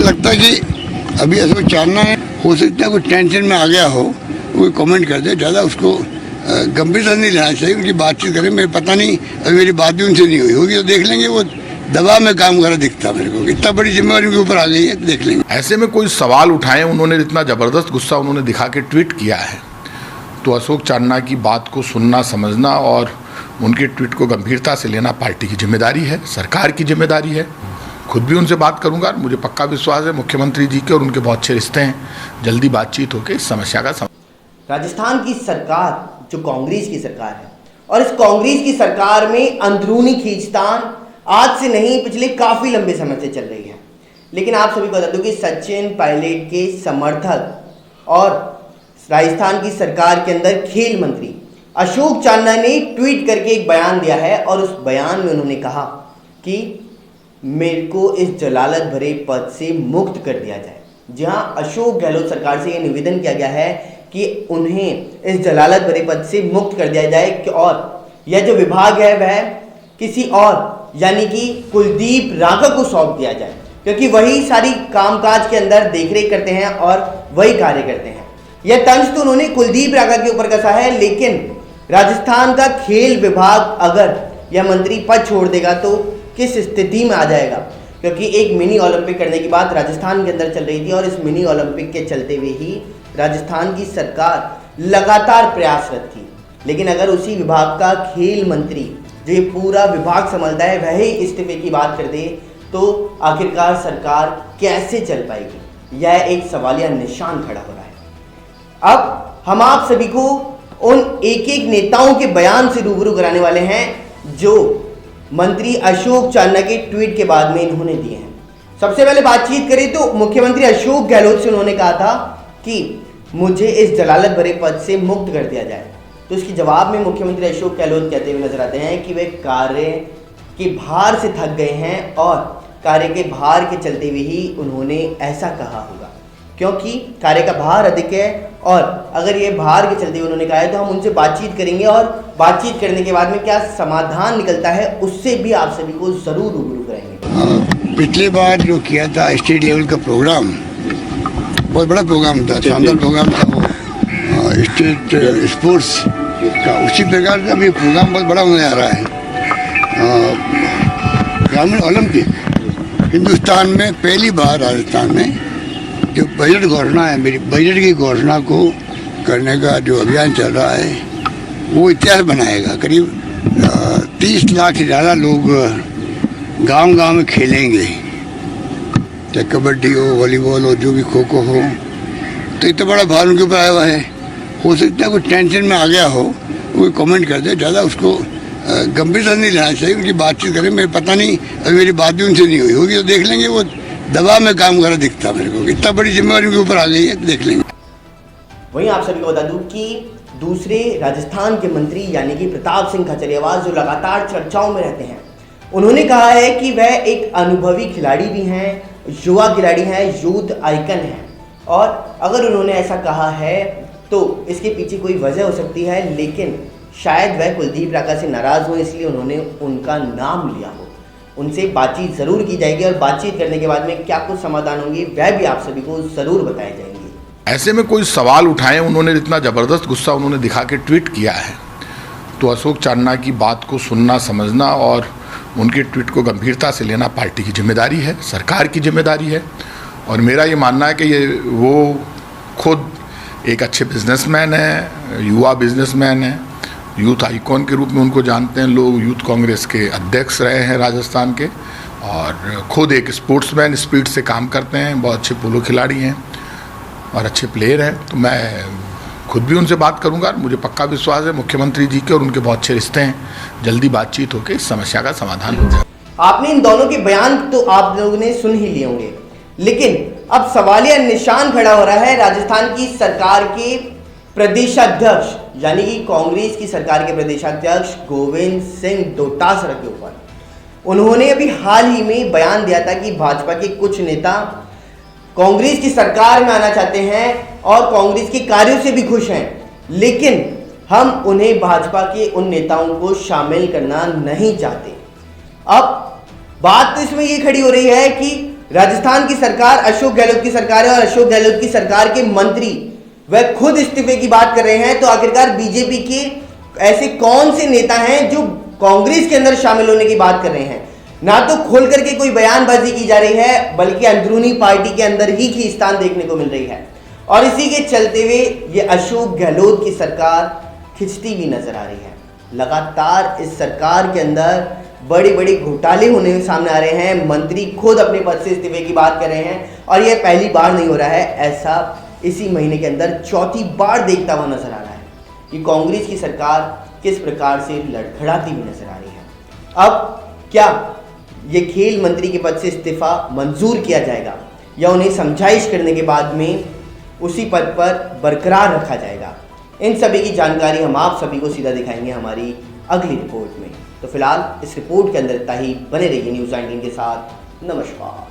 लगता है कि अभी अशोक चांदना है, हो सकता है कोई टेंशन में आ गया हो, कोई कमेंट कर दे, ज़्यादा उसको गंभीरता नहीं लेना चाहिए। उनकी बातचीत करें, मेरे पता नहीं अभी मेरी बात भी उनसे नहीं हुई होगी तो देख लेंगे। वो दबाव में काम कर रहा दिखता मेरे को, इतना बड़ी जिम्मेवारी उनके ऊपर आ गई है, देख लेंगे। ऐसे में कोई सवाल उठाए, उन्होंने इतना ज़बरदस्त गुस्सा उन्होंने दिखा के ट्वीट किया है, तो अशोक चांदना की बात को सुनना, समझना और उनके ट्वीट को गंभीरता से लेना पार्टी की जिम्मेदारी है, सरकार की जिम्मेदारी है। खुद भी उनसे बात करूंगा, मुझे पक्का विश्वास है मुख्यमंत्री जी के और उनके बहुत अच्छे रिश्ते हैं, जल्दी बातचीत होकर इस समस्या का राजस्थान की सरकार जो कांग्रेस की सरकार है और इस कांग्रेस की सरकार में अंदरूनी खींचतान आज से नहीं पिछले काफी लंबे समय से चल रही है। लेकिन आप सभी को बता दूं कि सचिन पायलट के समर्थक और राजस्थान की सरकार के अंदर खेल मंत्री अशोक चांदना ने ट्वीट करके एक बयान दिया है और उस बयान में उन्होंने कहा कि मेरे को इस जलालत भरे पद से मुक्त कर दिया जाए। जहां अशोक गहलोत सरकार से यह निवेदन किया गया है कि उन्हें इस जलालत भरे पद से मुक्त कर दिया जाए और यह जो विभाग है वह किसी और यानी कि कुलदीप राघव को सौंप दिया जाए, क्योंकि वही सारी कामकाज के अंदर देखरेख करते हैं और वही कार्य करते हैं। यह तंज तो उन्होंने कुलदीप राघव के ऊपर कसा है, लेकिन राजस्थान का खेल विभाग अगर यह मंत्री पद छोड़ देगा तो किस स्थिति में आ जाएगा, क्योंकि एक मिनी ओलंपिक करने की बात राजस्थान के अंदर चल रही थी और इस मिनी ओलंपिक के चलते हुए ही राजस्थान की सरकार लगातार प्रयासरत थी। लेकिन अगर उसी विभाग का खेल मंत्री जो ये पूरा विभाग संभालता है वह ही इस्तीफे की बात कर दे तो आखिरकार सरकार कैसे चल पाएगी, यह एक सवालिया निशान खड़ा हो रहा है। अब हम आप सभी को उन एक एक नेताओं के बयान से रूबरू कराने वाले हैं जो मंत्री अशोक चांदना के ट्वीट के बाद में इन्होंने दिए हैं। सबसे पहले बातचीत करें तो मुख्यमंत्री अशोक गहलोत से उन्होंने कहा था कि मुझे इस जलालत भरे पद से मुक्त कर दिया जाए, तो इसके जवाब में मुख्यमंत्री अशोक गहलोत कहते हुए नजर आते हैं कि वे कार्य के भार से थक गए हैं और कार्य के भार के चलते हुए ही उन्होंने ऐसा कहा होगा, क्योंकि कार्य का भार अधिक है और अगर ये भार के चलते हुए उन्होंने कहा है तो हम उनसे बातचीत करेंगे और बातचीत करने के बाद में क्या समाधान निकलता है उससे भी आप सभी को जरूर रूबरू करेंगे। पिछली बार जो किया था स्टेट लेवल का प्रोग्राम, बहुत बड़ा प्रोग्राम था, शानदार प्रोग्राम था वो, स्टेट स्पोर्ट्स का, उसी प्रकार का भी प्रोग्राम बहुत बड़ा होने जा रहा है। ग्रामीण ओलंपिक हिंदुस्तान में पहली बार राजस्थान में जो बजट घोषणा है, मेरी बजट की घोषणा को करने का जो अभियान चल रहा है वो इतिहास बनाएगा। करीब 30 लाख से ज़्यादा लोग गांव-गांव में खेलेंगे, चाहे कबड्डी हो, वॉलीबॉल हो, जो भी खो खो हो, तो इतना बड़ा भार उनके ऊपर आया हुआ है। हो सकता है कोई टेंशन में आ गया हो, कोई कमेंट कर दे, ज़्यादा उसको गंभीरता नहीं लेना चाहिए। उनकी बातचीत करें, मेरे पता नहीं अभी मेरी बात भी उनसे नहीं हुई होगी तो देख लेंगे। वो दबाव में काम कर रहा दिखता मेरे को, इतना बड़ी जिम्मेवारी उनके ऊपर आ गई है, देख लेंगे। वहीं आप सभी को बता दूं कि दूसरे राजस्थान के मंत्री यानी कि प्रताप सिंह खाचरियावास जो लगातार चर्चाओं में रहते हैं, उन्होंने कहा है कि वह एक अनुभवी खिलाड़ी भी हैं, युवा खिलाड़ी हैं, यूथ आइकन हैं और अगर उन्होंने ऐसा कहा है तो इसके पीछे कोई वजह हो सकती है, लेकिन शायद वह कुलदीप राघव से नाराज़ हो इसलिए उन्होंने उनका नाम लिया हो। उनसे बातचीत ज़रूर की जाएगी और बातचीत करने के बाद में क्या कुछ समाधान होंगे वह भी आप सभी को ज़रूर बताए जाएंगे। ऐसे में कोई सवाल उठाए, उन्होंने इतना ज़बरदस्त गुस्सा उन्होंने दिखा के ट्वीट किया है, तो अशोक चांदना की बात को सुनना, समझना और उनके ट्वीट को गंभीरता से लेना पार्टी की जिम्मेदारी है, सरकार की जिम्मेदारी है। और मेरा ये मानना है कि ये वो खुद एक अच्छे बिजनेसमैन है, युवा बिजनेसमैन है, यूथ आइकॉन के रूप में उनको जानते हैं लोग, यूथ कांग्रेस के अध्यक्ष रहे हैं राजस्थान के और खुद एक स्पोर्ट्समैन, स्पीड से काम करते हैं, बहुत अच्छे पोलो खिलाड़ी हैं और अच्छे प्लेयर हैं। तो मैं खुद भी उनसे बात करूंगा, मुझे पक्का विश्वास है मुख्यमंत्री जी के और उनके बहुत अच्छे रिश्ते हैं, जल्दी बातचीत होकर इस समस्या का समाधान हो जाए। आपने इन दोनों के बयान तो आप लोगों ने सुन ही लिए होंगे, लेकिन अब सवालिया निशान खड़ा हो रहा है राजस्थान की सरकार के प्रदेशाध्यक्ष यानी कि कांग्रेस की सरकार के प्रदेशाध्यक्ष गोविंद सिंह डोटासरा के ऊपर। उन्होंने अभी हाल ही में बयान दिया था कि भाजपा के कुछ नेता कांग्रेस की सरकार में आना चाहते हैं और कांग्रेस के कार्यों से भी खुश हैं, लेकिन हम उन्हें भाजपा के उन नेताओं को शामिल करना नहीं चाहते। अब बात तो इसमें ये खड़ी हो रही है कि राजस्थान की सरकार अशोक गहलोत की सरकार है और अशोक गहलोत की सरकार के मंत्री वह खुद इस्तीफे की बात कर रहे हैं, तो आखिरकार बीजेपी के ऐसे कौन से नेता हैं जो कांग्रेस के अंदर शामिल होने की बात कर रहे हैं? ना तो खोल करके कोई बयानबाजी की जा रही है, बल्कि अंदरूनी पार्टी के अंदर ही खींचतान देखने को मिल रही है। और इसी के चलते हुए ये अशोक गहलोत की सरकार खिंचती भी नजर आ रही है। लगातार इस सरकार के अंदर बड़ी बड़ी घोटाले होने सामने आ रहे हैं, मंत्री खुद अपने पद से इस्तीफे की बात कर रहे हैं और यह पहली बार नहीं हो रहा है, ऐसा इसी महीने के अंदर चौथी बार देखता हुआ नजर आ रहा है कि कांग्रेस की सरकार किस प्रकार से लड़खड़ाती हुई नजर आ रही है। अब क्या ये खेल मंत्री के पद से इस्तीफा मंजूर किया जाएगा या उन्हें समझाइश करने के बाद में उसी पद पर बरकरार रखा जाएगा? इन सभी की जानकारी हम आप सभी को सीधा दिखाएंगे हमारी अगली रिपोर्ट में। तो फिलहाल इस रिपोर्ट के अंदर इतना ही। बने रहिए न्यूज़ 19 के साथ। नमस्कार।